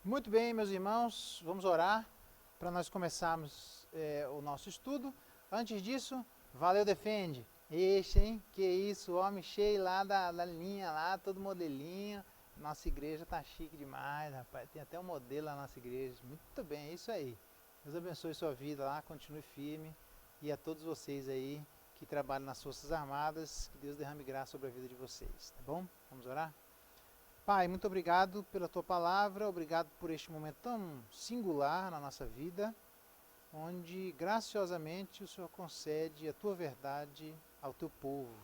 Muito bem, meus irmãos, vamos orar para nós começarmos o nosso estudo. Antes disso, valeu, defende. Ixi, hein? Que isso, homem cheio lá da linha lá, todo modelinho. Nossa igreja tá chique demais, rapaz. Tem até um modelo lá na nossa igreja. Muito bem, é isso aí. Deus abençoe sua vida lá, continue firme. E a todos vocês aí que trabalham nas Forças Armadas, que Deus derrame graça sobre a vida de vocês, tá bom? Vamos orar? Pai, muito obrigado pela tua palavra, obrigado por este momento tão singular na nossa vida, onde graciosamente o Senhor concede a tua verdade ao teu povo.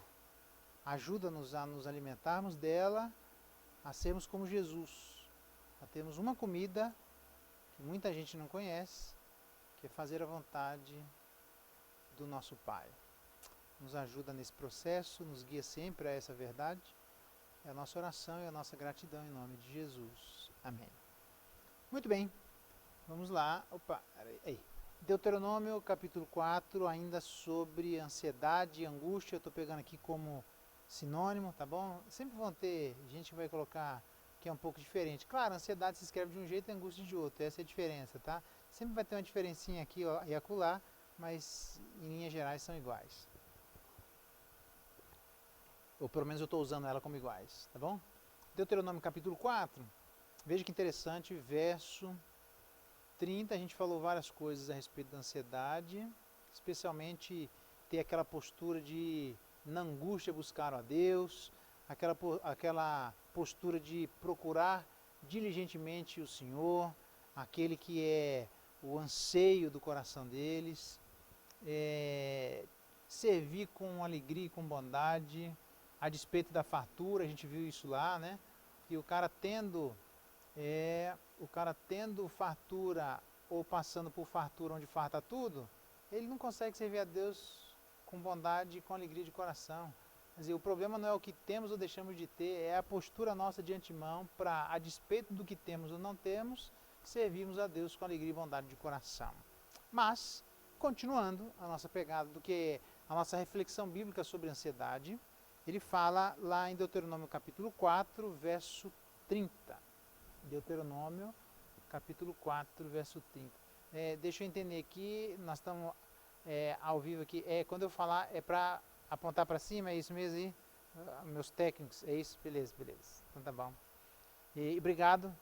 Ajuda-nos a nos alimentarmos dela, a sermos como Jesus, a termos uma comida que muita gente não conhece, que é fazer a vontade do nosso Pai. Nos ajuda nesse processo, nos guia sempre a essa verdade. É a nossa oração e a nossa gratidão em nome de Jesus. Amém. Muito bem, vamos lá. Opa, aí. Deuteronômio capítulo 4, ainda sobre ansiedade e angústia. Eu estou pegando aqui como sinônimo, tá bom? Sempre vão ter gente que vai colocar que é um pouco diferente. Claro, ansiedade se escreve de um jeito e angústia de outro. Essa é a diferença, tá? Sempre vai ter uma diferencinha aqui e acolá, mas em linhas gerais são iguais. Ou pelo menos eu estou usando ela como iguais, tá bom? Deuteronômio capítulo 4, veja que interessante, verso 30, a gente falou várias coisas a respeito da ansiedade, especialmente ter aquela postura de, na angústia, buscar a Deus, aquela postura de procurar diligentemente o Senhor, aquele que é o anseio do coração deles, servir com alegria e com bondade, a despeito da fartura, a gente viu isso lá, né? E o cara tendo fartura ou passando por fartura onde farta tudo, ele não consegue servir a Deus com bondade e com alegria de coração. Quer dizer, o problema não é o que temos ou deixamos de ter, é a postura nossa de antemão para, a despeito do que temos ou não temos, servirmos a Deus com alegria e bondade de coração. Mas, continuando a nossa pegada do que a nossa reflexão bíblica sobre ansiedade, ele fala lá em Deuteronômio capítulo 4, verso 30. Deuteronômio capítulo 4, verso 30. Deixa eu entender aqui, nós estamos ao vivo aqui. Quando eu falar, é para apontar para cima, é isso mesmo aí? Meus técnicos, é isso? Beleza. Então tá bom. E obrigado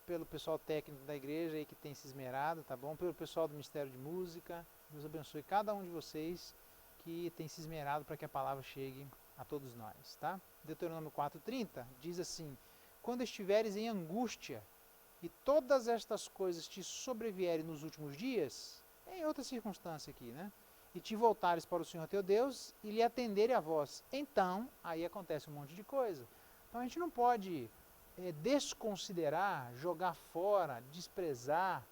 pelo pessoal técnico da igreja aí que tem se esmerado, tá bom? Pelo pessoal do Ministério de Música. Deus abençoe cada um de vocês que tem se esmerado para que a palavra chegue a todos nós, tá? Deuteronômio 4:30 diz assim: quando estiveres em angústia e todas estas coisas te sobrevierem nos últimos dias, em outra circunstância aqui, né? E te voltares para o Senhor teu Deus e lhe atenderem a voz. Então, aí acontece um monte de coisa. Então a gente não pode desconsiderar, jogar fora, desprezar,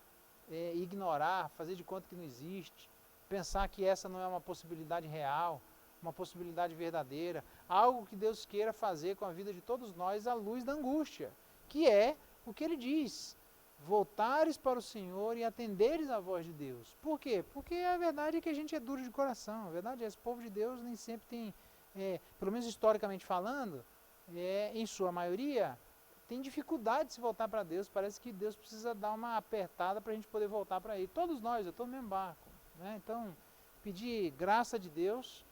ignorar, fazer de conta que não existe, pensar que essa não é uma possibilidade real, uma possibilidade verdadeira, algo que Deus queira fazer com a vida de todos nós à luz da angústia, que é o que ele diz: voltares para o Senhor e atenderes a voz de Deus. Por quê? Porque a verdade é que a gente é duro de coração. A verdade é que esse povo de Deus nem sempre tem, pelo menos historicamente falando, em sua maioria, tem dificuldade de se voltar para Deus. Parece que Deus precisa dar uma apertada para a gente poder voltar para Ele. Todos nós, eu estou no mesmo barco, né? Então, pedir graça de Deus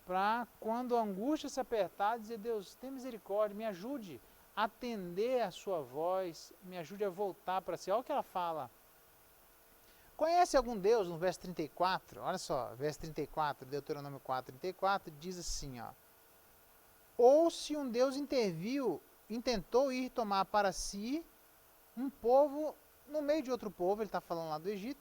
para, quando a angústia se apertar, dizer: Deus, tem misericórdia, me ajude a atender a sua voz, me ajude a voltar para si. Olha o que ela fala. Conhece algum Deus? No verso 34, olha só, verso 34, Deuteronômio 4:34, diz assim, ó: ou se um Deus intentou ir tomar para si um povo no meio de outro povo, ele está falando lá do Egito,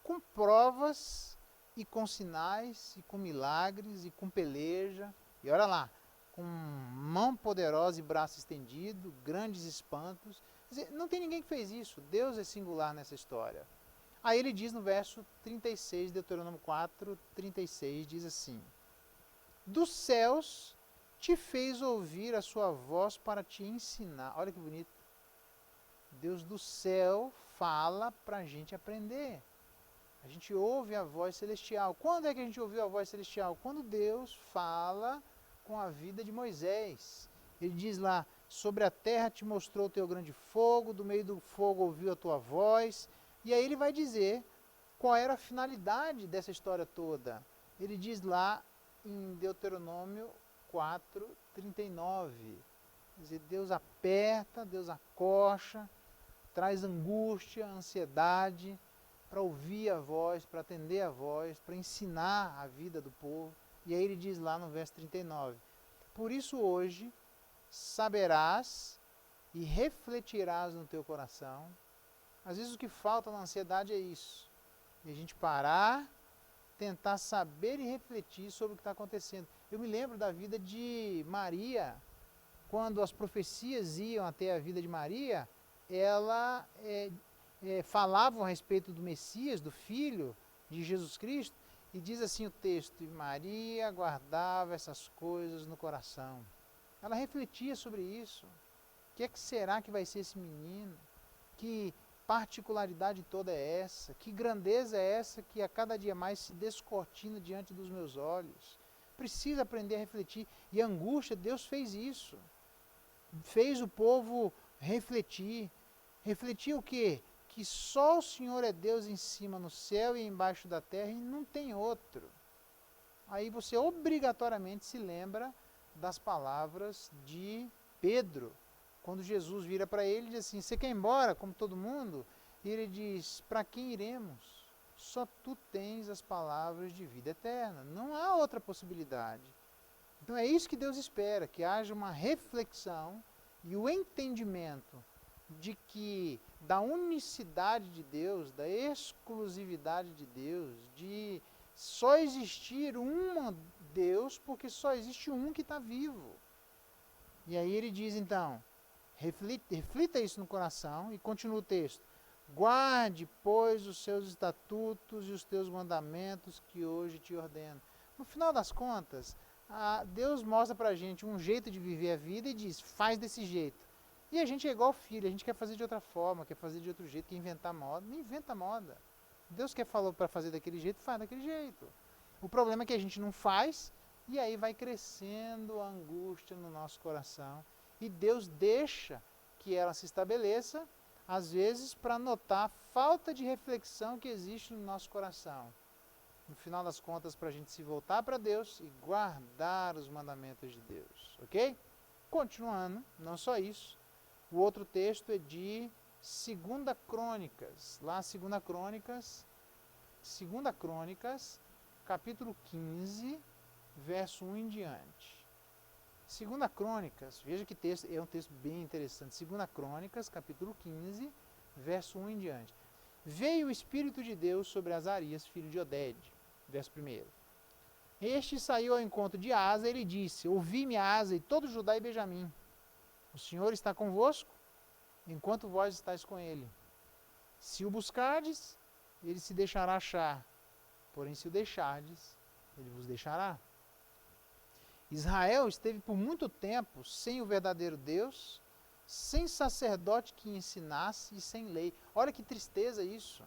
com provas e com sinais, e com milagres, e com peleja, e olha lá, com mão poderosa e braço estendido, grandes espantos. Quer dizer, não tem ninguém que fez isso, Deus é singular nessa história. Aí ele diz no verso 36, Deuteronômio 4, 36, diz assim: dos céus te fez ouvir a sua voz para te ensinar. Olha que bonito. Deus do céu fala para a gente aprender. A gente ouve a voz celestial. Quando é que a gente ouviu a voz celestial? Quando Deus fala com a vida de Moisés. Ele diz lá: sobre a terra te mostrou o teu grande fogo, do meio do fogo ouviu a tua voz. E aí ele vai dizer qual era a finalidade dessa história toda. Ele diz lá em Deuteronômio 4:39. Quer dizer, Deus aperta, Deus acocha, traz angústia, ansiedade, para ouvir a voz, para atender a voz, para ensinar a vida do povo. E aí ele diz lá no verso 39, por isso hoje saberás e refletirás no teu coração. Às vezes o que falta na ansiedade é isso. E a gente parar, tentar saber e refletir sobre o que está acontecendo. Eu me lembro da vida de Maria, quando as profecias iam até a vida de Maria, ela falavam a respeito do Messias, do Filho de Jesus Cristo, e diz assim o texto, e Maria guardava essas coisas no coração. Ela refletia sobre isso. O que é que será que vai ser esse menino? Que particularidade toda é essa? Que grandeza é essa que a cada dia mais se descortina diante dos meus olhos? Precisa aprender a refletir. E a angústia, Deus fez isso. Fez o povo refletir. Refletir o quê? Que só o Senhor é Deus em cima no céu e embaixo da terra e não tem outro. Aí você obrigatoriamente se lembra das palavras de Pedro, quando Jesus vira para ele e diz assim, você quer ir embora, como todo mundo? E ele diz, para quem iremos? Só tu tens as palavras de vida eterna, não há outra possibilidade. Então é isso que Deus espera, que haja uma reflexão e o entendimento de que da unicidade de Deus, da exclusividade de Deus, de só existir um Deus, porque só existe um que está vivo. E aí ele diz então, reflita isso no coração, e continua o texto, guarde, pois, os seus estatutos e os teus mandamentos que hoje te ordeno. No final das contas, Deus mostra para a gente um jeito de viver a vida e diz, faz desse jeito. E a gente é igual filho, a gente quer fazer de outra forma, quer fazer de outro jeito, quer inventar moda, não inventa moda. Deus quer falou para fazer daquele jeito, faz daquele jeito. O problema é que a gente não faz, e aí vai crescendo a angústia no nosso coração. E Deus deixa que ela se estabeleça, às vezes, para notar a falta de reflexão que existe no nosso coração. No final das contas, para a gente se voltar para Deus e guardar os mandamentos de Deus. Ok? Continuando, não só isso. O outro texto é de 2 Crônicas. Lá, 2 Crônicas, capítulo 15, verso 1 em diante. 2 Crônicas, veja que texto, é um texto bem interessante. 2 Crônicas, capítulo 15, verso 1 em diante. Veio o Espírito de Deus sobre Azarias, filho de Odede. Verso 1. Este saiu ao encontro de Asa, ele disse, ouvi-me Asa e todo Judá e Benjamim. O Senhor está convosco, enquanto vós estáis com ele. Se o buscardes, ele se deixará achar. Porém, se o deixardes, ele vos deixará. Israel esteve por muito tempo sem o verdadeiro Deus, sem sacerdote que ensinasse e sem lei. Olha que tristeza isso.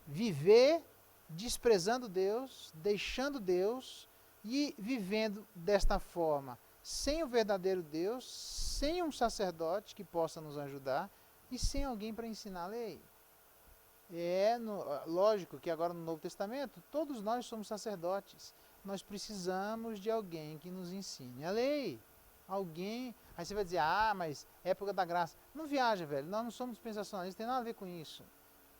Viver desprezando Deus, deixando Deus e vivendo desta forma, sem o verdadeiro Deus, sem um sacerdote que possa nos ajudar e sem alguém para ensinar a lei. Lógico que agora no Novo Testamento, todos nós somos sacerdotes. Nós precisamos de alguém que nos ensine a lei. Alguém, aí você vai dizer, mas época da graça. Não viaja, velho, nós não somos dispensacionalistas, tem nada a ver com isso.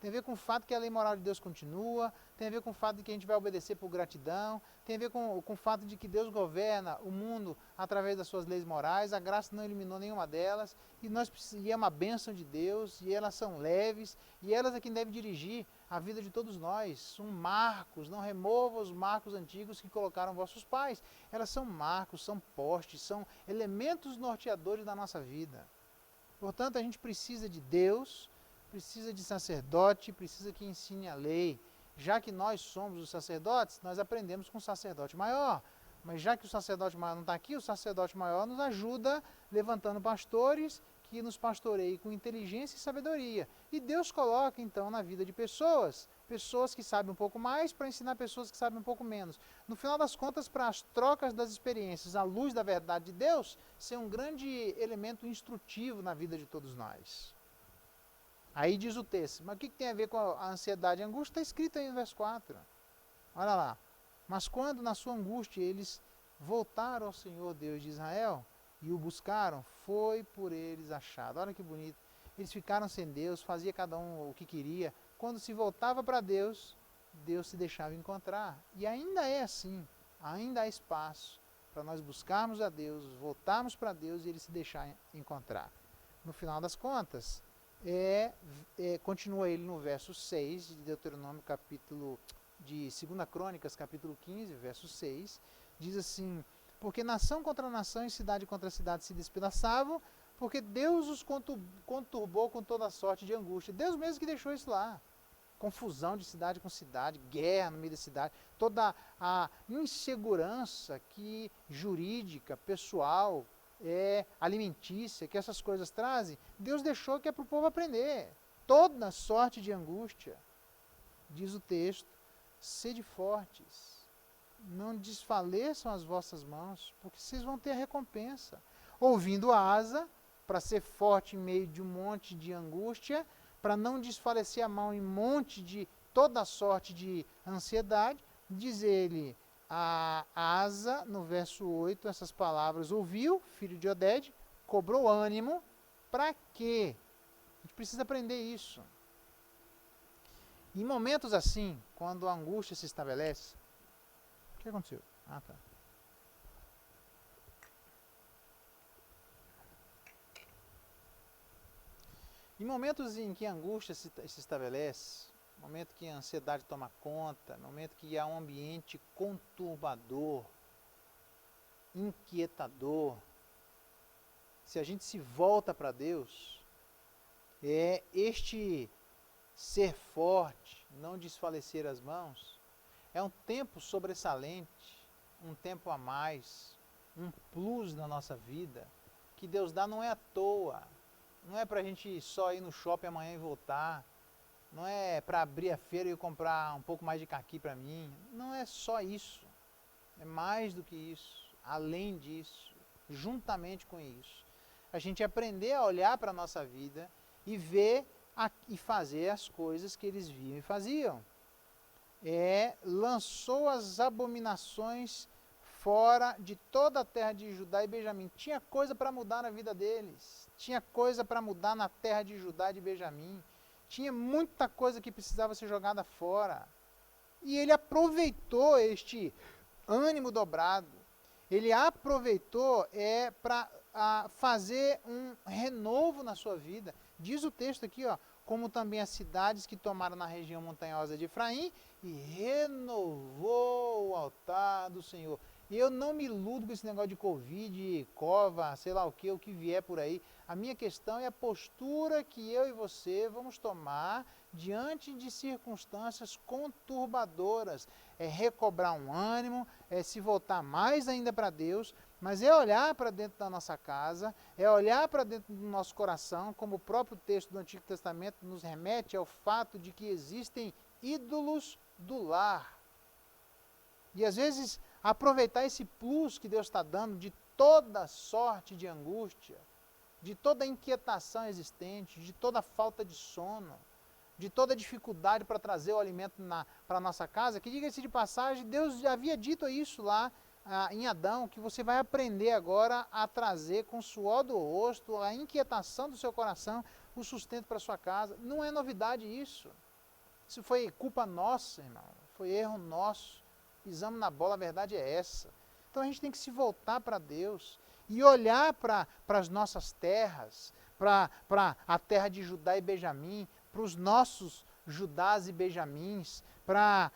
Tem a ver com o fato que a lei moral de Deus continua, tem a ver com o fato de que a gente vai obedecer por gratidão, tem a ver com o fato de que Deus governa o mundo através das suas leis morais, a graça não eliminou nenhuma delas, e é uma bênção de Deus, e elas são leves, e elas é quem deve dirigir a vida de todos nós. São marcos, não remova os marcos antigos que colocaram vossos pais. Elas são marcos, são postes, são elementos norteadores da nossa vida. Portanto, a gente precisa de Deus, precisa de sacerdote, precisa que ensine a lei. Já que nós somos os sacerdotes, nós aprendemos com o sacerdote maior. Mas já que o sacerdote maior não está aqui, o sacerdote maior nos ajuda levantando pastores que nos pastoreiem com inteligência e sabedoria. E Deus coloca então na vida de pessoas pessoas que sabem um pouco mais para ensinar pessoas que sabem um pouco menos. No final das contas, para as trocas das experiências, à luz da verdade de Deus, ser um grande elemento instrutivo na vida de todos nós. Aí diz o texto, mas o que tem a ver com a ansiedade e a angústia? Está escrito aí no verso 4. Olha lá. Mas quando na sua angústia eles voltaram ao Senhor Deus de Israel e o buscaram, foi por eles achado. Olha que bonito. Eles ficaram sem Deus, fazia cada um o que queria. Quando se voltava para Deus, Deus se deixava encontrar. E ainda é assim. Ainda há espaço para nós buscarmos a Deus, voltarmos para Deus e Ele se deixar encontrar. No final das contas, continua ele no verso 6 de Deuteronômio, capítulo de 2 Crônicas, capítulo 15, verso 6, diz assim: porque nação contra nação e cidade contra cidade se despedaçavam, porque Deus os conturbou com toda sorte de angústia. Deus mesmo que deixou isso lá. Confusão de cidade com cidade, guerra no meio da cidade, toda a insegurança que jurídica, pessoal, alimentícia, que essas coisas trazem, Deus deixou que é para o povo aprender. Toda sorte de angústia, diz o texto, sede fortes, não desfaleçam as vossas mãos, porque vocês vão ter a recompensa. Ouvindo a asa, para ser forte em meio de um monte de angústia, para não desfalecer a mão em monte de toda sorte de ansiedade, diz ele, a asa, no verso 8, essas palavras, ouviu, filho de Oded, cobrou ânimo, para quê? A gente precisa aprender isso. Em momentos assim, quando a angústia se estabelece, o que aconteceu? Ah, tá. Em momentos em que a angústia se estabelece, no momento que a ansiedade toma conta, no momento que há um ambiente conturbador, inquietador, se a gente se volta para Deus, este ser forte, não desfalecer as mãos, é um tempo sobressalente, um tempo a mais, um plus na nossa vida, que Deus dá não é à toa, não é para a gente só ir no shopping amanhã e voltar, não é para abrir a feira e comprar um pouco mais de caqui para mim, não é só isso, é mais do que isso, além disso, juntamente com isso. A gente aprender a olhar para a nossa vida e ver e fazer as coisas que eles viam e faziam. Lançou as abominações fora de toda a terra de Judá e Benjamim. Tinha coisa para mudar na vida deles, tinha coisa para mudar na terra de Judá e de Benjamim, tinha muita coisa que precisava ser jogada fora. E ele aproveitou este ânimo dobrado, ele aproveitou para fazer um renovo na sua vida. Diz o texto aqui, como também as cidades que tomaram na região montanhosa de Efraim, e renovou o altar do Senhor. E eu não me iludo com esse negócio de Covid, cova, sei lá o que vier por aí. A minha questão é a postura que eu e você vamos tomar diante de circunstâncias conturbadoras. É recobrar um ânimo, é se voltar mais ainda para Deus, mas é olhar para dentro da nossa casa, é olhar para dentro do nosso coração, como o próprio texto do Antigo Testamento nos remete ao fato de que existem ídolos do lar. E às vezes aproveitar esse plus que Deus está dando de toda sorte de angústia, de toda inquietação existente, de toda falta de sono, de toda dificuldade para trazer o alimento para a nossa casa, que diga-se de passagem, Deus já havia dito isso lá em Adão, que você vai aprender agora a trazer com o suor do rosto, a inquietação do seu coração, o sustento para a sua casa. Não é novidade isso. Isso foi culpa nossa, irmão. Foi erro nosso. Pisamos na bola, a verdade é essa. Então a gente tem que se voltar para Deus e olhar para as nossas terras, para a terra de Judá e Benjamim, para os nossos Judás e Benjamins, para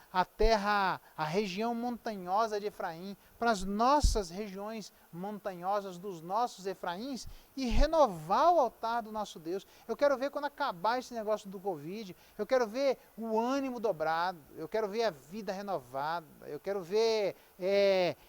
a região montanhosa de Efraim, para as nossas regiões montanhosas dos nossos Efraíns e renovar o altar do nosso Deus. Eu quero ver quando acabar esse negócio do Covid, eu quero ver o ânimo dobrado, eu quero ver a vida renovada, eu quero ver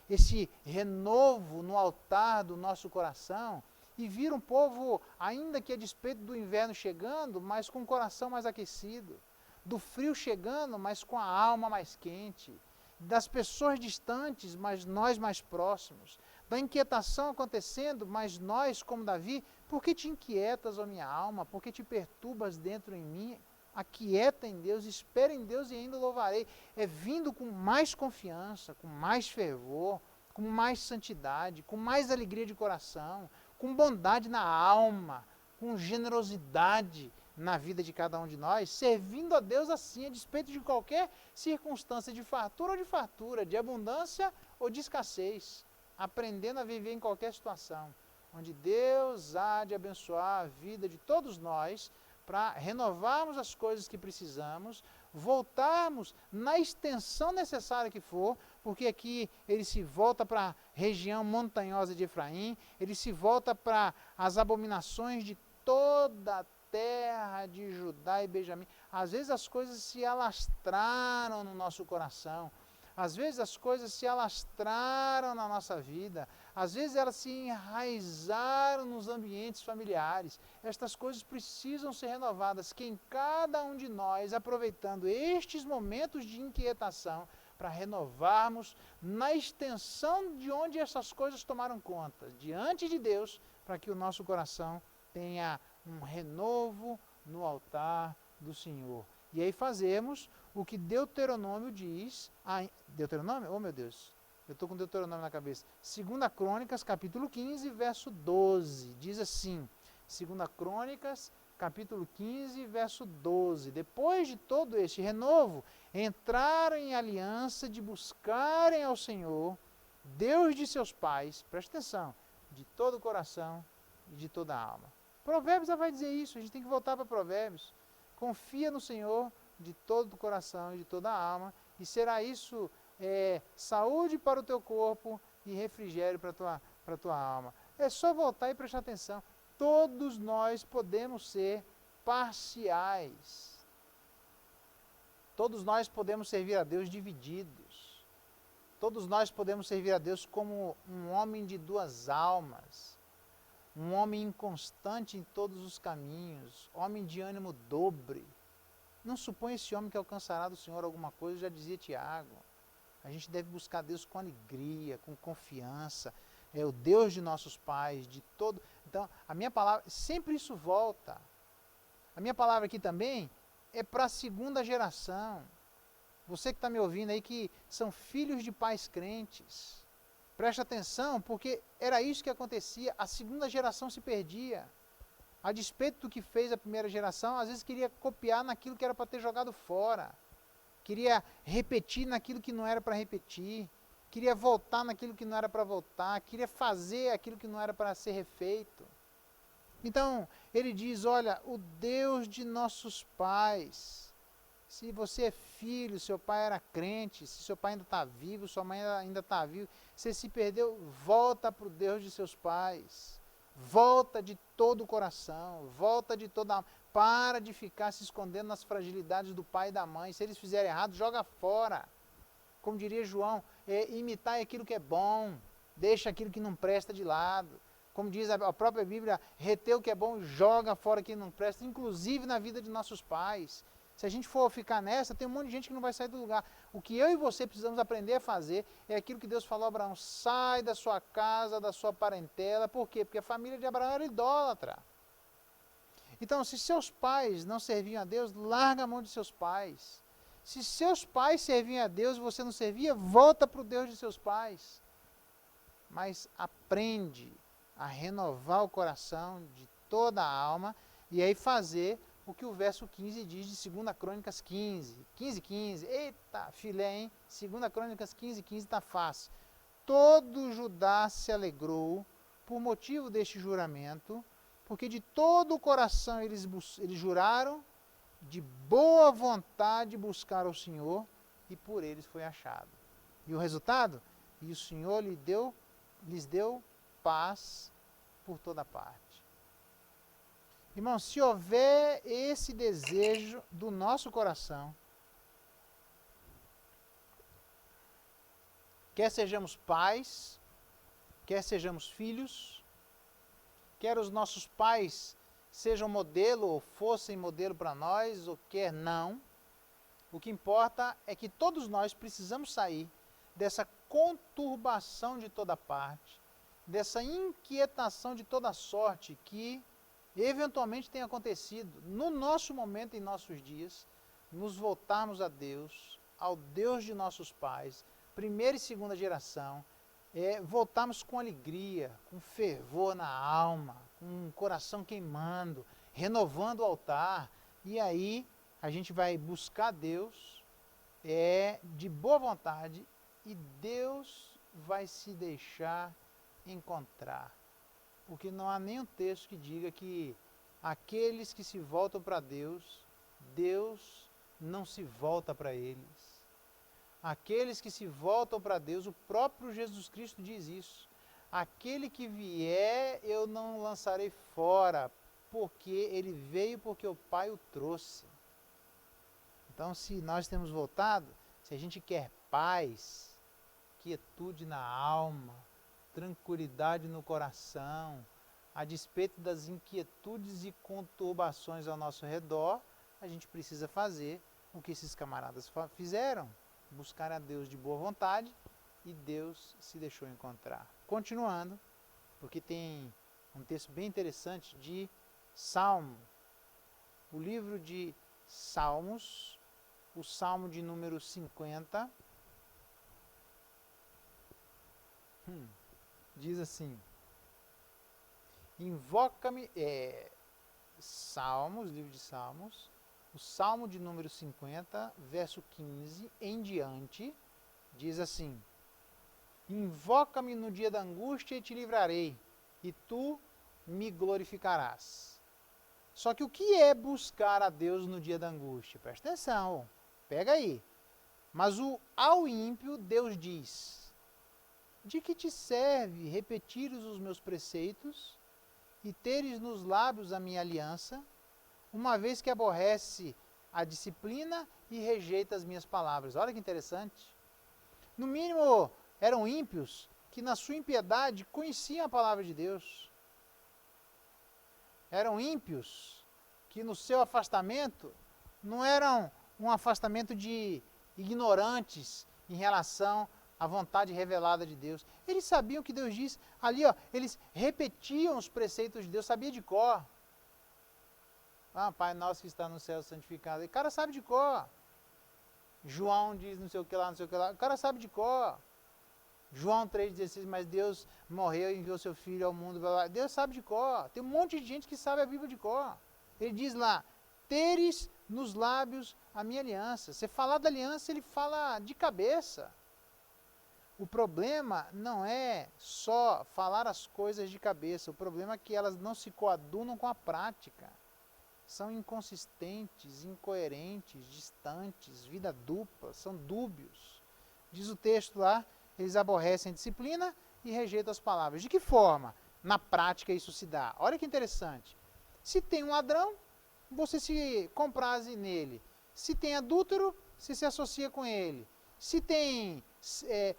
esse renovo no altar do nosso coração e vir um povo, ainda que a despeito do inverno chegando, mas com o coração mais aquecido. do frio chegando, mas com a alma mais quente, das pessoas distantes, mas nós mais próximos, da inquietação acontecendo, mas nós, como Davi, por que te inquietas, ó minha alma? Por que te perturbas dentro em mim? Aquieta em Deus, espera em Deus e ainda louvarei. É vindo com mais confiança, com mais fervor, com mais santidade, com mais alegria de coração, com bondade na alma, com generosidade na vida de cada um de nós, servindo a Deus assim, a despeito de qualquer circunstância de fartura, de abundância ou de escassez, aprendendo a viver em qualquer situação, onde Deus há de abençoar a vida de todos nós, para renovarmos as coisas que precisamos, voltarmos na extensão necessária que for, porque aqui ele se volta para a região montanhosa de Efraim, ele se volta para as abominações de toda a terra de Judá e Benjamim. Às vezes as coisas se alastraram no nosso coração, às vezes as coisas se alastraram na nossa vida, às vezes elas se enraizaram nos ambientes familiares. Estas coisas precisam ser renovadas, que em cada um de nós, aproveitando estes momentos de inquietação, para renovarmos na extensão de onde essas coisas tomaram conta, diante de Deus, para que o nosso coração tenha um renovo no altar do Senhor. E aí fazemos o que Deuteronômio diz. Deuteronômio? Oh meu Deus, eu estou com Deuteronômio na cabeça. 2 Crônicas, capítulo 15, verso 12. Diz assim, 2 Crônicas, capítulo 15, verso 12. Depois de todo este renovo, entraram em aliança de buscarem ao Senhor, Deus de seus pais, presta atenção, de todo o coração e de toda a alma. Provérbios já vai dizer isso, a gente tem que voltar para Provérbios. Confia no Senhor de todo o coração e de toda a alma, e será isso saúde para o teu corpo e refrigério para a tua alma. É só voltar e prestar atenção. Todos nós podemos ser parciais. Todos nós podemos servir a Deus divididos. Todos nós podemos servir a Deus como um homem de duas almas. Um homem inconstante em todos os caminhos, homem de ânimo dobre. Não suponha esse homem que alcançará do Senhor alguma coisa, já dizia Tiago. A gente deve buscar Deus com alegria, com confiança. É o Deus de nossos pais, de todo. Então, a minha palavra, sempre isso volta. A minha palavra aqui também é para a segunda geração. Você que está me ouvindo aí, que são filhos de pais crentes. Preste atenção, porque era isso que acontecia. A segunda geração se perdia. A despeito do que fez a primeira geração, às vezes queria copiar naquilo que era para ter jogado fora. Queria repetir naquilo que não era para repetir. Queria voltar naquilo que não era para voltar. Queria fazer aquilo que não era para ser refeito. Então, ele diz, olha, o Deus de nossos pais. Se você é filho, seu pai era crente, se seu pai ainda está vivo, sua mãe ainda está viva, você se perdeu, volta para o Deus de seus pais. Volta de todo o coração, volta de toda a alma. Para de ficar se escondendo nas fragilidades do pai e da mãe. Se eles fizerem errado, joga fora. Como diria João, imitar aquilo que é bom, deixa aquilo que não presta de lado. Como diz a própria Bíblia, reter o que é bom, joga fora o que não presta, inclusive na vida de nossos pais. Se a gente for ficar nessa, tem um monte de gente que não vai sair do lugar. O que eu e você precisamos aprender a fazer é aquilo que Deus falou a Abraão. Sai da sua casa, da sua parentela. Por quê? Porque a família de Abraão era idólatra. Então, se seus pais não serviam a Deus, larga a mão de seus pais. Se seus pais serviam a Deus e você não servia, volta para o Deus de seus pais. Mas aprende a renovar o coração de toda a alma e aí fazer o que o verso 15 diz de 2 Crônicas 15. 15. Eita, filé, hein? 2 Crônicas 15 está fácil. Todo Judá se alegrou por motivo deste juramento, porque de todo o coração eles juraram, de boa vontade buscaram o Senhor, e por eles foi achado. E o resultado? E o Senhor lhes deu paz por toda parte. Irmãos, se houver esse desejo do nosso coração, quer sejamos pais, quer sejamos filhos, quer os nossos pais sejam modelo ou fossem modelo para nós, ou quer não, O que importa é que todos nós precisamos sair dessa conturbação de toda parte, dessa inquietação de toda sorte que eventualmente tem acontecido no nosso momento, em nossos dias, nos voltarmos a Deus, ao Deus de nossos pais, primeira e segunda geração, voltarmos com alegria, com fervor na alma, com o coração queimando, renovando o altar, e aí a gente vai buscar Deus de boa vontade e Deus vai se deixar encontrar. Porque não há nenhum texto que diga que aqueles que se voltam para Deus, Deus não se volta para eles. Aqueles que se voltam para Deus, o próprio Jesus Cristo diz isso. Aquele que vier, eu não lançarei fora, porque ele veio porque o Pai o trouxe. Então, se nós temos voltado, se a gente quer paz, quietude na alma, tranquilidade no coração, a despeito das inquietudes e conturbações ao nosso redor, a gente precisa fazer o que esses camaradas fizeram, buscar a Deus de boa vontade, e Deus se deixou encontrar. Continuando, porque tem um texto bem interessante de Salmo, o livro de Salmos, o Salmo de número 50, diz assim, invoca-me, Salmos, livro de Salmos, o Salmo de número 50, verso 15 em diante, diz assim, invoca-me no dia da angústia e te livrarei, e tu me glorificarás. Só que o que é buscar a Deus no dia da angústia? Presta atenção, pega aí. Mas ao ímpio Deus diz, de que te serve repetires os meus preceitos e teres nos lábios a minha aliança, uma vez que aborrece a disciplina e rejeita as minhas palavras. Olha que interessante. No mínimo, eram ímpios que na sua impiedade conheciam a palavra de Deus. Eram ímpios que no seu afastamento não eram um afastamento de ignorantes em relação à vontade revelada de Deus. Eles sabiam o que Deus diz. Ali, eles repetiam os preceitos de Deus, sabia de cor. Pai nosso que está no céu, santificado. O cara sabe de cor. João diz não sei o que lá, não sei o que lá. O cara sabe de cor. João 3,16, mas Deus morreu e enviou seu Filho ao mundo. Blá, blá. Deus sabe de cor. Tem um monte de gente que sabe a Bíblia de cor. Ele diz lá, teres nos lábios a minha aliança. Você falar da aliança, ele fala de cabeça. O problema não é só falar as coisas de cabeça. O problema é que elas não se coadunam com a prática. São inconsistentes, incoerentes, distantes, vida dupla, são dúbios. Diz o texto lá, eles aborrecem a disciplina e rejeitam as palavras. De que forma? Na prática isso se dá. Olha que interessante. Se tem um ladrão, você se compraze nele. Se tem adúltero, você se associa com ele. Se tem,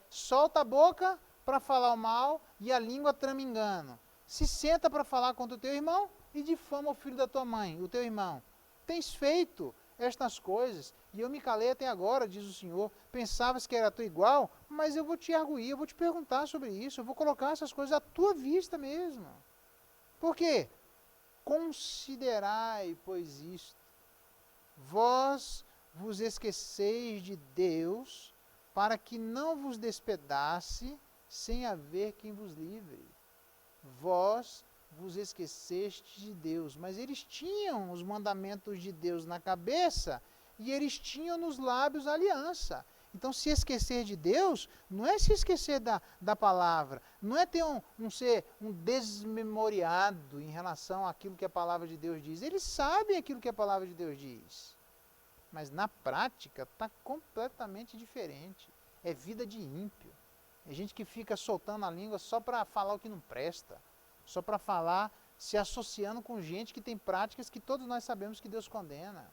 solta a boca para falar o mal e a língua trama engano. Se senta para falar contra o teu irmão e difama o filho da tua mãe, o teu irmão. Tens feito estas coisas, e eu me calei até agora, diz o Senhor. Pensavas que era tu igual, mas eu vou te arguir, eu vou te perguntar sobre isso, eu vou colocar essas coisas à tua vista mesmo. Por quê? Considerai, pois, isto. Vós vos esqueceis de Deus, para que não vos despedace, sem haver quem vos livre. Vós vos esqueceste de Deus. Mas eles tinham os mandamentos de Deus na cabeça e eles tinham nos lábios a aliança. Então, se esquecer de Deus, não é se esquecer da palavra, não é ter ser um desmemoriado em relação àquilo que a palavra de Deus diz. Eles sabem aquilo que a palavra de Deus diz. Mas na prática está completamente diferente. É vida de ímpio. É gente que fica soltando a língua só para falar o que não presta. Só para falar, se associando com gente que tem práticas que todos nós sabemos que Deus condena.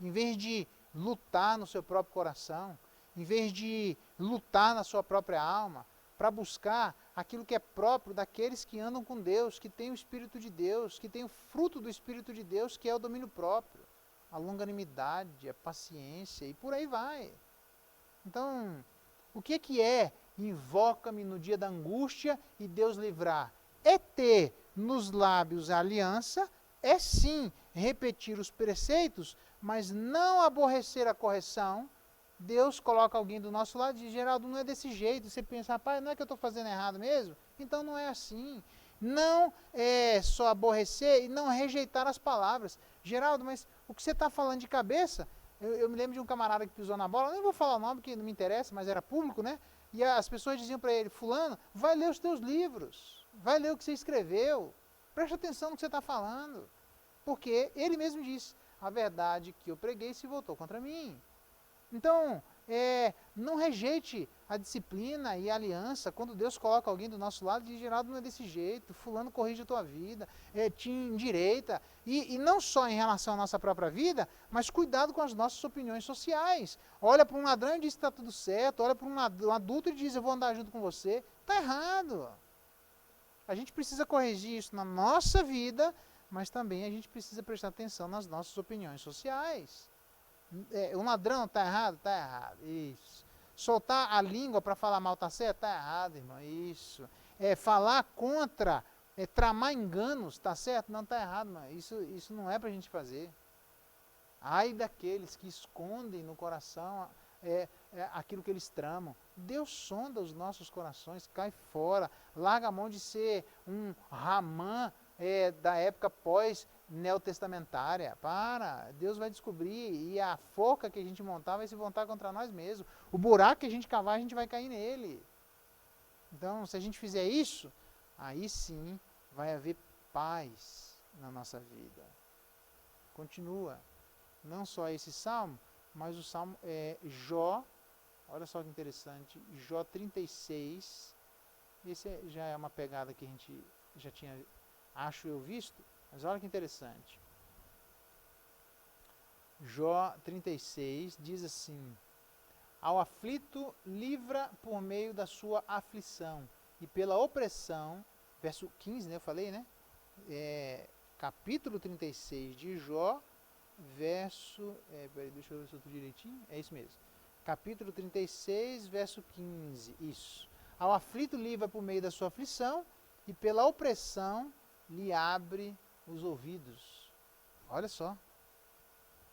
Em vez de lutar no seu próprio coração, em vez de lutar na sua própria alma, para buscar aquilo que é próprio daqueles que andam com Deus, que tem o Espírito de Deus, que tem o fruto do Espírito de Deus, que é o domínio próprio. a longanimidade, a paciência e por aí vai. Então, o que é invoca-me no dia da angústia e Deus livrar? É ter nos lábios a aliança, é sim repetir os preceitos, mas não aborrecer a correção. Deus coloca alguém do nosso lado e diz, Geraldo, não é desse jeito. Você pensa, rapaz, não é que eu estou fazendo errado mesmo? Então não é assim. Não é só aborrecer e não rejeitar as palavras. Geraldo, mas o que você está falando de cabeça? Eu me lembro de um camarada que pisou na bola, eu nem vou falar o nome porque não me interessa, mas era público, né? E as pessoas diziam para ele, fulano, vai ler os teus livros, vai ler o que você escreveu, preste atenção no que você está falando. Porque ele mesmo disse, a verdade que eu preguei se voltou contra mim. Então, não rejeite a disciplina e a aliança. Quando Deus coloca alguém do nosso lado, diz, Geraldo, não é desse jeito, fulano corrige a tua vida, te endireita. E não só em relação à nossa própria vida, mas cuidado com as nossas opiniões sociais. Olha para um ladrão e diz que está tudo certo, olha para um adulto e diz, eu vou andar junto com você. Está errado. A gente precisa corrigir isso na nossa vida, mas também a gente precisa prestar atenção nas nossas opiniões sociais. Um ladrão está errado? Está errado. Isso. Soltar a língua para falar mal está certo? Está errado, irmão. Isso. Falar contra, tramar enganos, está certo? Não, está errado, irmão. Isso não é para a gente fazer. Ai daqueles que escondem no coração aquilo que eles tramam. Deus sonda os nossos corações, cai fora. Larga a mão de ser um Ramã da época pós-neotestamentária. Deus vai descobrir e a forca que a gente montar vai se voltar contra nós mesmos. O buraco que a gente cavar, a gente vai cair nele. Então, se a gente fizer isso, aí sim vai haver paz na nossa vida. Continua. Não só esse salmo, mas o salmo Jó, olha só que interessante, Jó 36, esse já é uma pegada que a gente já tinha, acho eu, visto, mas olha que interessante. Jó 36 diz assim, ao aflito livra por meio da sua aflição, e pela opressão, verso 15, né, eu falei, né? Capítulo 36 de Jó, verso, deixa eu ver se eu estou direitinho, é isso mesmo. Capítulo 36, verso 15, isso. Ao aflito livra por meio da sua aflição, e pela opressão lhe abre os ouvidos. Olha só.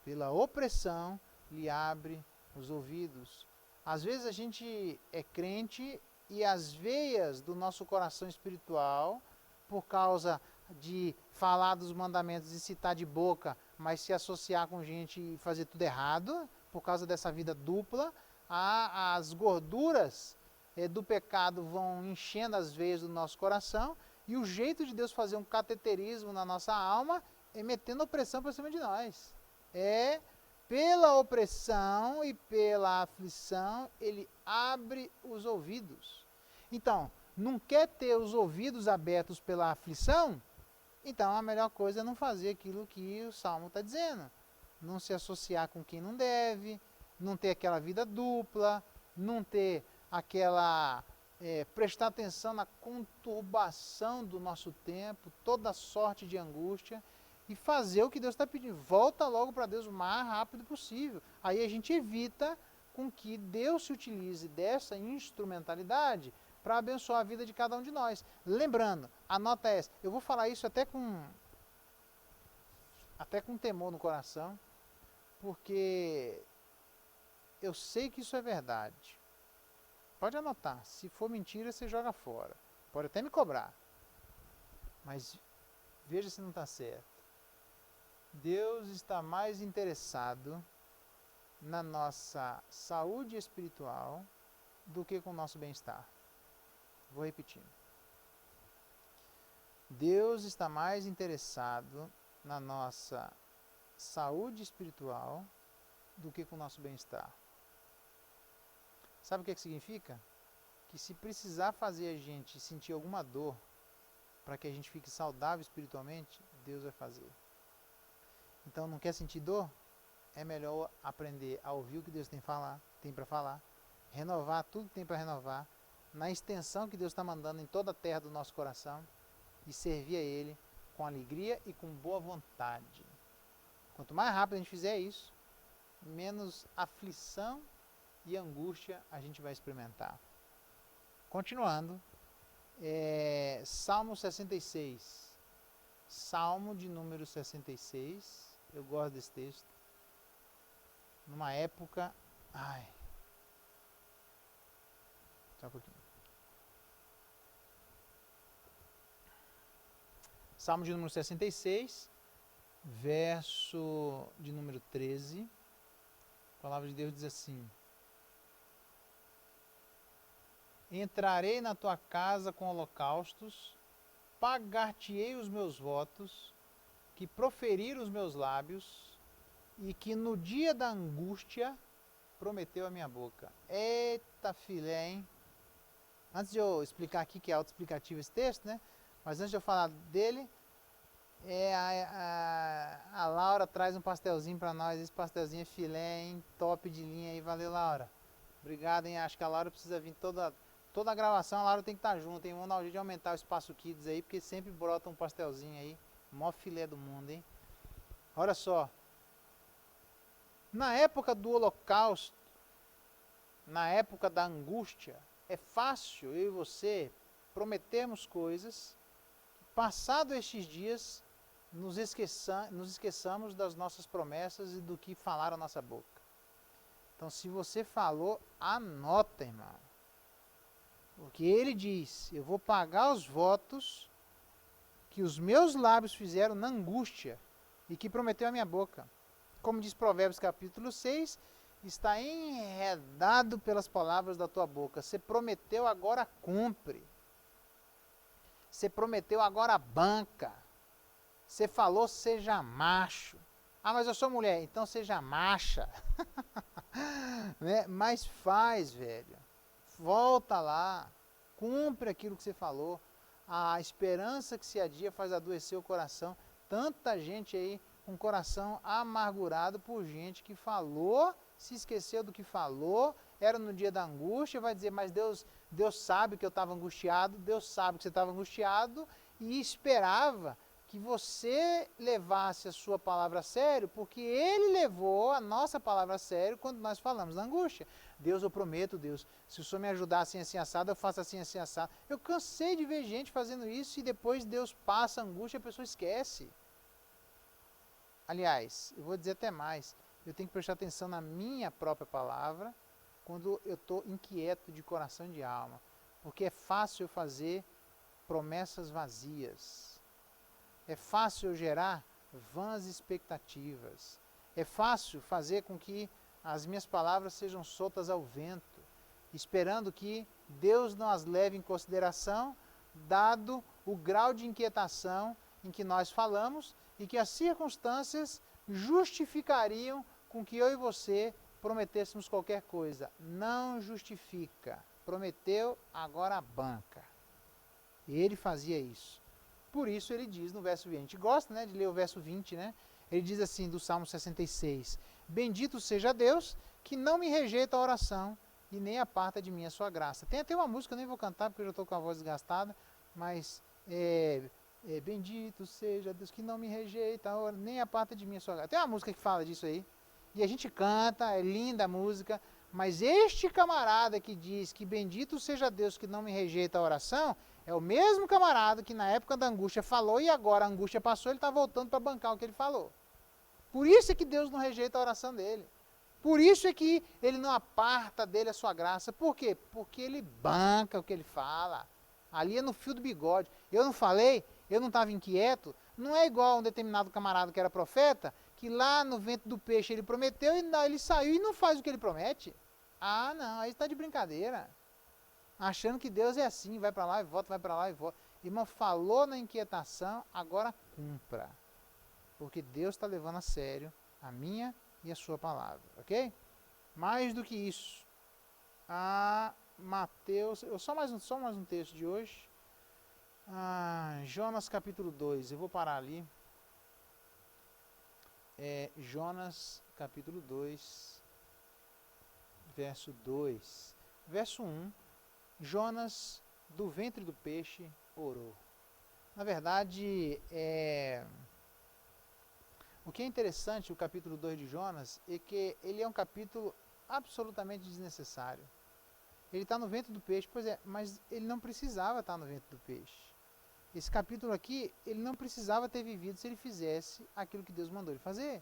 Pela opressão lhe abre os ouvidos. Às vezes a gente é crente e as veias do nosso coração espiritual, por causa de falar dos mandamentos e citar de boca, mas se associar com gente e fazer tudo errado, por causa dessa vida dupla, as gorduras do pecado vão enchendo as veias do nosso coração, e o jeito de Deus fazer um cateterismo na nossa alma é metendo opressão para cima de nós. Pela opressão e pela aflição, ele abre os ouvidos. Então, não quer ter os ouvidos abertos pela aflição? Então a melhor coisa é não fazer aquilo que o Salmo está dizendo. Não se associar com quem não deve, não ter aquela vida dupla, não ter aquela... prestar atenção na conturbação do nosso tempo, toda sorte de angústia, e fazer o que Deus está pedindo. Volta logo para Deus o mais rápido possível. Aí a gente evita com que Deus se utilize dessa instrumentalidade para abençoar a vida de cada um de nós. Lembrando, anota essa, eu vou falar isso até com temor no coração, porque eu sei que isso é verdade. Pode anotar, se for mentira, você joga fora. Pode até me cobrar. Mas veja se não está certo. Deus está mais interessado na nossa saúde espiritual do que com o nosso bem-estar. Vou repetir. Deus está mais interessado na nossa saúde espiritual do que com o nosso bem-estar. Sabe o que significa? Que se precisar fazer a gente sentir alguma dor para que a gente fique saudável espiritualmente, Deus vai fazer. Então, não quer sentir dor? É melhor aprender a ouvir o que Deus tem para falar, renovar tudo que tem para renovar, na extensão que Deus está mandando em toda a terra do nosso coração, e servir a Ele com alegria e com boa vontade. Quanto mais rápido a gente fizer isso, menos aflição e angústia a gente vai experimentar. Continuando, Salmo 66. Salmo de número 66. Eu gosto desse texto. Numa época... Só um pouquinho. Salmo de número 66, verso de número 13. A palavra de Deus diz assim: entrarei na tua casa com holocaustos, pagar-te-ei os meus votos, que proferiram os meus lábios, e que no dia da angústia prometeu a minha boca. Eita filé, hein? Antes de eu explicar aqui, que é autoexplicativo esse texto, né? Mas antes de eu falar dele, a Laura traz um pastelzinho para nós. Esse pastelzinho é filé, hein? Top de linha aí. Valeu, Laura. Obrigado, hein? Acho que a Laura precisa vir toda a gravação. A Laura tem que estar junto, hein? Vamos dar um jeito de aumentar o espaço Kids aí, porque sempre brota um pastelzinho aí. Mó filé do mundo, hein? Olha só. Na época do Holocausto, na época da angústia, é fácil eu e você prometermos coisas, passado estes dias, nos esqueçamos das nossas promessas e do que falaram a nossa boca. Então, se você falou, anota, irmão. Porque ele diz: eu vou pagar os votos que os meus lábios fizeram na angústia e que prometeu a minha boca. Como diz Provérbios capítulo 6, está enredado pelas palavras da tua boca. Você prometeu, agora cumpre. Você prometeu, agora banca. Você falou, seja macho. Ah, mas eu sou mulher, então seja macha. Né? Mas faz, velho. Volta lá. Cumpre aquilo que você falou. A esperança que se adia faz adoecer o coração. Tanta gente aí com o coração amargurado por gente que falou, se esqueceu do que falou, era no dia da angústia, vai dizer, mas Deus sabe que eu estava angustiado, Deus sabe que você estava angustiado, e esperava que você levasse a sua palavra a sério, porque Ele levou a nossa palavra a sério quando nós falamos da angústia. Deus, eu prometo, Deus, se o Senhor me ajudar assim, assim, assado, eu faço assim, assim, assado. Eu cansei de ver gente fazendo isso, e depois Deus passa a angústia e a pessoa esquece. Aliás, eu vou dizer até mais, eu tenho que prestar atenção na minha própria palavra quando eu estou inquieto de coração e de alma, porque é fácil eu fazer promessas vazias, é fácil eu gerar vãs expectativas, é fácil fazer com que as minhas palavras sejam soltas ao vento, esperando que Deus não as leve em consideração, dado o grau de inquietação em que nós falamos, e que as circunstâncias justificariam com que eu e você prometêssemos qualquer coisa. Não justifica. Prometeu, agora banca. E ele fazia isso. Por isso ele diz no verso 20. A gente gosta, né, de ler o verso 20, né? Ele diz assim, do Salmo 66. Bendito seja Deus, que não me rejeita a oração e nem aparta de mim a sua graça. Tem até uma música, eu nem vou cantar porque eu já estou com a voz desgastada, mas... bendito seja Deus que não me rejeita, nem aparta de mim a sua graça. Tem uma música que fala disso aí, e a gente canta, é linda a música, mas este camarada que diz que bendito seja Deus que não me rejeita a oração, é o mesmo camarada que na época da angústia falou, e agora a angústia passou, ele está voltando para bancar o que ele falou. Por isso é que Deus não rejeita a oração dele. Por isso é que ele não aparta dele a sua graça. Por quê? Porque ele banca o que ele fala. Ali é no fio do bigode. Eu não falei, eu não estava inquieto. Não é igual um determinado camarada que era profeta, que lá no vento do peixe ele prometeu e ele saiu e não faz o que ele promete. Ah, não, aí está de brincadeira. Achando que Deus é assim, vai para lá e volta, vai para lá e volta. Irmão, falou na inquietação, agora cumpra. Porque Deus está levando a sério a minha e a sua palavra, ok? Mais do que isso, Mateus, só mais um texto de hoje. Jonas capítulo 2, eu vou parar ali. Jonas capítulo 2, verso 2. Verso 1, Jonas do ventre do peixe orou. Na verdade, O que é interessante, o capítulo 2 de Jonas, é que ele é um capítulo absolutamente desnecessário. Ele está no ventre do peixe, pois é, mas ele não precisava estar no ventre do peixe. Esse capítulo aqui, ele não precisava ter vivido se ele fizesse aquilo que Deus mandou ele fazer.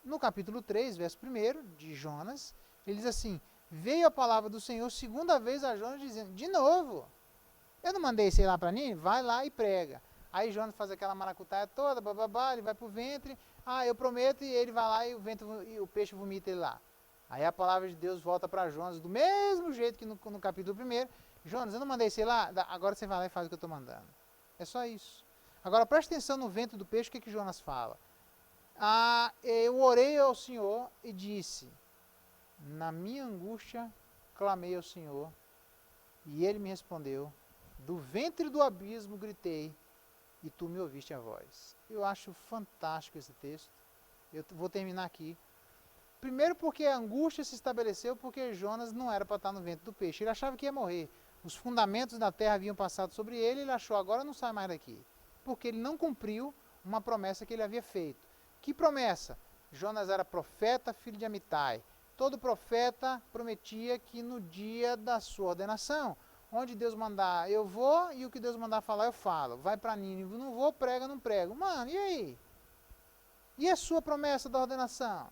No capítulo 3, verso 1 de Jonas, ele diz assim: veio a palavra do Senhor segunda vez a Jonas dizendo, de novo, eu não mandei você ir lá para Nínive? Vai lá e prega. Aí Jonas faz aquela maracutaia toda, bababá, ele vai para o ventre, eu prometo, e ele vai lá e o peixe vomita ele lá. Aí a palavra de Deus volta para Jonas do mesmo jeito que no capítulo 1. Jonas, eu não mandei você ir lá? Agora você vai lá e faz o que eu estou mandando. É só isso. Agora preste atenção no ventre do peixe, o que Jonas fala? Eu orei ao Senhor e disse, na minha angústia clamei ao Senhor, e ele me respondeu, do ventre do abismo gritei, e tu me ouviste a voz. Eu acho fantástico esse texto. Eu vou terminar aqui. Primeiro porque a angústia se estabeleceu porque Jonas não era para estar no ventre do peixe. Ele achava que ia morrer. Os fundamentos da terra haviam passado sobre ele, ele achou, agora não sai mais daqui. Porque ele não cumpriu uma promessa que ele havia feito. Que promessa? Jonas era profeta, filho de Amitai. Todo profeta prometia que no dia da sua ordenação, onde Deus mandar, eu vou, e o que Deus mandar falar, eu falo. Vai para Nínive, não vou, prega, não prego. Mano, e aí? E a sua promessa da ordenação?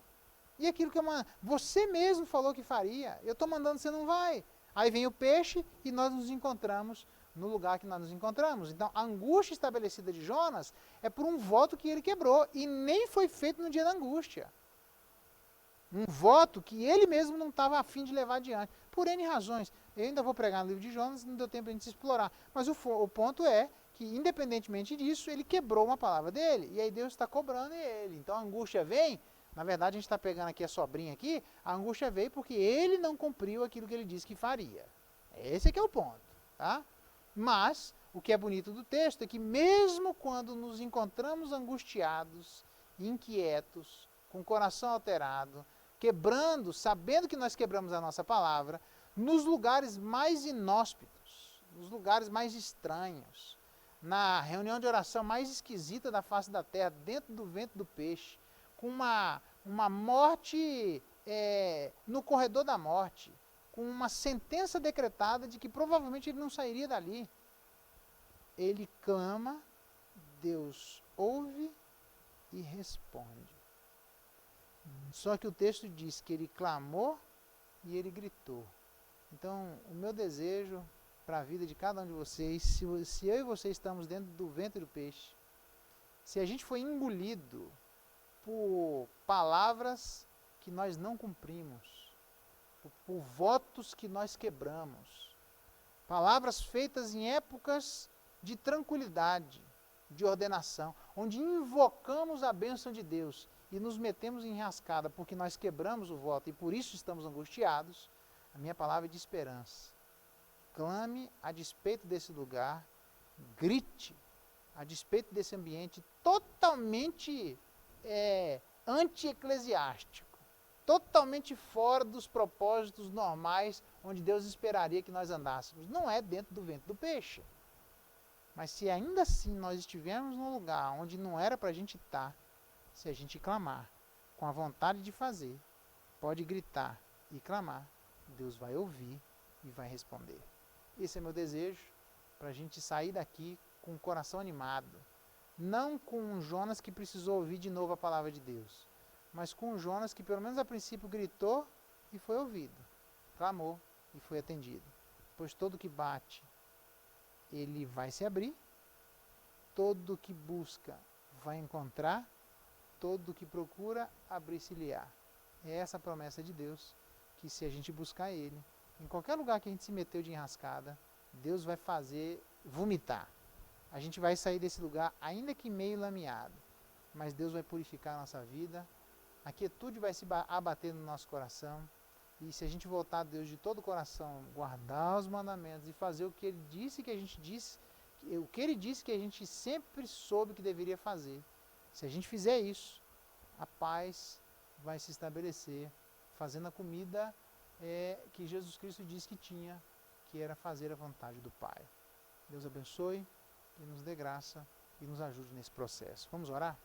E aquilo que eu mando? Você mesmo falou que faria. Eu estou mandando, você não vai. Aí vem o peixe e nós nos encontramos no lugar que nós nos encontramos. Então, a angústia estabelecida de Jonas é por um voto que ele quebrou. E nem foi feito no dia da angústia. Um voto que ele mesmo não estava a fim de levar adiante. Por N razões. Eu ainda vou pregar no livro de Jonas, não deu tempo de a gente explorar. Mas o ponto é que, independentemente disso, ele quebrou uma palavra dele. E aí Deus está cobrando ele. Então a angústia vem, na verdade a gente está pegando aqui a sobrinha aqui, a angústia veio porque ele não cumpriu aquilo que ele disse que faria. Esse é que é o ponto. Tá? Mas, o que é bonito do texto é que mesmo quando nos encontramos angustiados, inquietos, com o coração alterado, quebrando, sabendo que nós quebramos a nossa palavra, nos lugares mais inóspitos, nos lugares mais estranhos, na reunião de oração mais esquisita da face da terra, dentro do ventre do peixe, com uma morte no corredor da morte, com uma sentença decretada de que provavelmente ele não sairia dali. Ele clama, Deus ouve e responde. Só que o texto diz que ele clamou e ele gritou. Então, o meu desejo para a vida de cada um de vocês, se eu e você estamos dentro do ventre do peixe, se a gente foi engolido por palavras que nós não cumprimos, por votos que nós quebramos, palavras feitas em épocas de tranquilidade, de ordenação, onde invocamos a bênção de Deus e nos metemos em enrascada porque nós quebramos o voto e por isso estamos angustiados, a minha palavra é de esperança. Clame a despeito desse lugar, grite a despeito desse ambiente totalmente anti-eclesiástico, totalmente fora dos propósitos normais onde Deus esperaria que nós andássemos. Não é dentro do ventre do peixe. Mas se ainda assim nós estivermos num lugar onde não era para a gente estar, se a gente clamar com a vontade de fazer, pode gritar e clamar, Deus vai ouvir e vai responder. Esse é meu desejo, para a gente sair daqui com o coração animado. Não com um Jonas que precisou ouvir de novo a palavra de Deus, mas com um Jonas que pelo menos a princípio gritou e foi ouvido, clamou e foi atendido. Pois todo que bate, ele vai se abrir, todo que busca vai encontrar, todo que procura abrir-se-lhe-á. É essa a promessa de Deus, que se a gente buscar Ele, em qualquer lugar que a gente se meteu de enrascada, Deus vai fazer vomitar. A gente vai sair desse lugar, ainda que meio lameado, mas Deus vai purificar a nossa vida, a quietude vai se abater no nosso coração, e se a gente voltar a Deus de todo o coração, guardar os mandamentos e fazer o que Ele disse que a gente disse, o que Ele disse que a gente sempre soube que deveria fazer, se a gente fizer isso, a paz vai se estabelecer, fazendo a comida que Jesus Cristo disse que tinha, que era fazer a vontade do Pai. Deus abençoe e nos dê graça e nos ajude nesse processo. Vamos orar?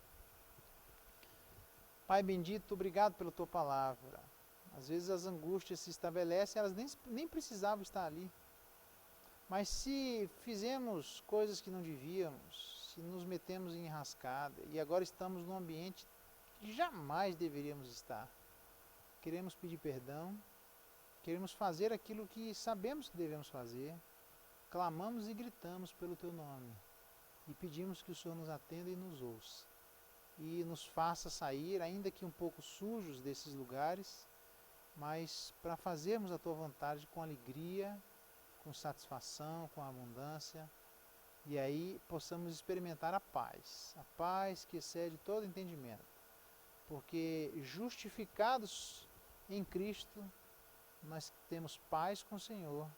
Pai bendito, obrigado pela tua palavra. Às vezes as angústias se estabelecem, elas nem precisavam estar ali. Mas se fizemos coisas que não devíamos, se nos metemos em enrascada e agora estamos num ambiente que jamais deveríamos estar, queremos pedir perdão, queremos fazer aquilo que sabemos que devemos fazer, clamamos e gritamos pelo teu nome e pedimos que o Senhor nos atenda e nos ouça e nos faça sair, ainda que um pouco sujos desses lugares, mas para fazermos a tua vontade com alegria, com satisfação, com abundância, e aí possamos experimentar a paz que excede todo entendimento, porque justificados em Cristo, nós temos paz com o Senhor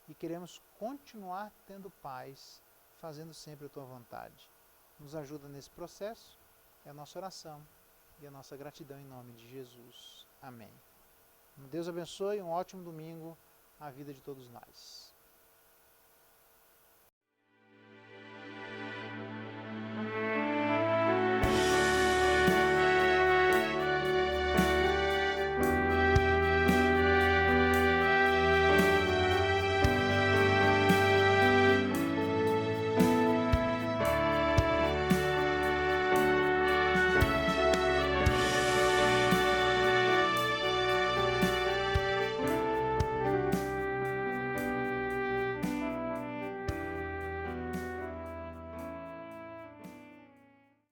e queremos continuar tendo paz, fazendo sempre a tua vontade. Nos ajuda nesse processo, é a nossa oração e a nossa gratidão em nome de Jesus. Amém. Deus abençoe, um ótimo domingo à vida de todos nós.